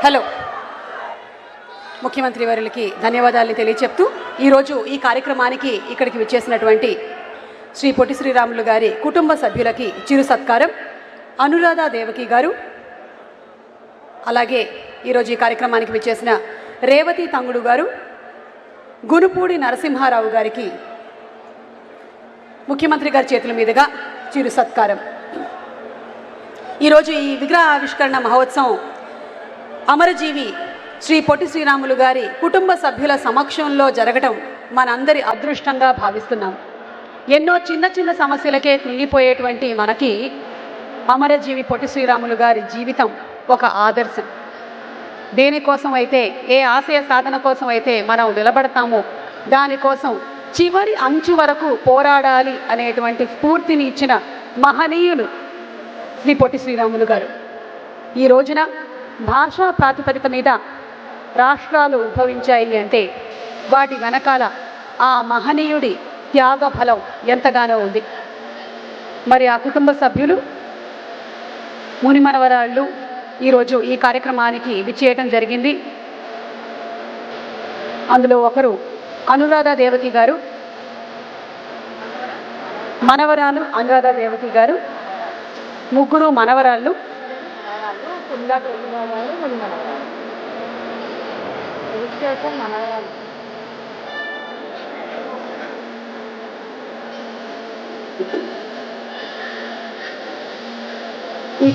Hello ముఖ్యమంత్రి వర్యులకి ధన్యవాదాలు తెలియచెప్తూ ఈరోజు ఈ కార్యక్రమానికి ఇక్కడికి విచ్చేసినటువంటి శ్రీ పొట్టి శ్రీరాములు గారి కుటుంబ సభ్యులకి చిరు సత్కారం, అనురాధ దేవకి గారు, అలాగే ఈరోజు ఈ కార్యక్రమానికి విచ్చేసిన రేవతి తంగుడు గారు, గునుపూడి నరసింహారావు గారికి ముఖ్యమంత్రి గారి చేతుల మీదుగా చిరు సత్కారం. ఈరోజు ఈ విగ్రహ ఆవిష్కరణ మహోత్సవం అమరజీవి శ్రీ పొట్టి శ్రీరాములు గారి కుటుంబ సభ్యుల సమక్షంలో జరగటం మనందరి అదృష్టంగా భావిస్తున్నాం. ఎన్నో చిన్న చిన్న సమస్యలకే కృంగిపోయేటువంటి మనకి అమరజీవి పొట్టి శ్రీరాములు గారి జీవితం ఒక ఆదర్శం. దేనికోసం అయితే, ఏ ఆశయ సాధన కోసం అయితే మనం నిలబడతామో దానికోసం చివరి అంచు వరకు పోరాడాలి అనేటువంటి స్ఫూర్తిని ఇచ్చిన మహనీయులు శ్రీ పొట్టి శ్రీరాములు గారు. ఈ రోజున భాషా ప్రాతిపదిక మీద రాష్ట్రాలు ఉద్భవించాయి అంటే వాటి వెనకాల ఆ మహనీయుడి త్యాగ ఫలం ఎంతగానో ఉంది. మరి ఆ కుటుంబ సభ్యులు మునిమనవరాళ్ళు ఈరోజు ఈ కార్యక్రమానికి విచ్చేయటం జరిగింది. అందులో ఒకరు అనురాధ దేవకి గారు, మనవరాలు అనురాధ దేవకి గారు, ముగ్గురు మనవరాళ్ళు, మనవరాలు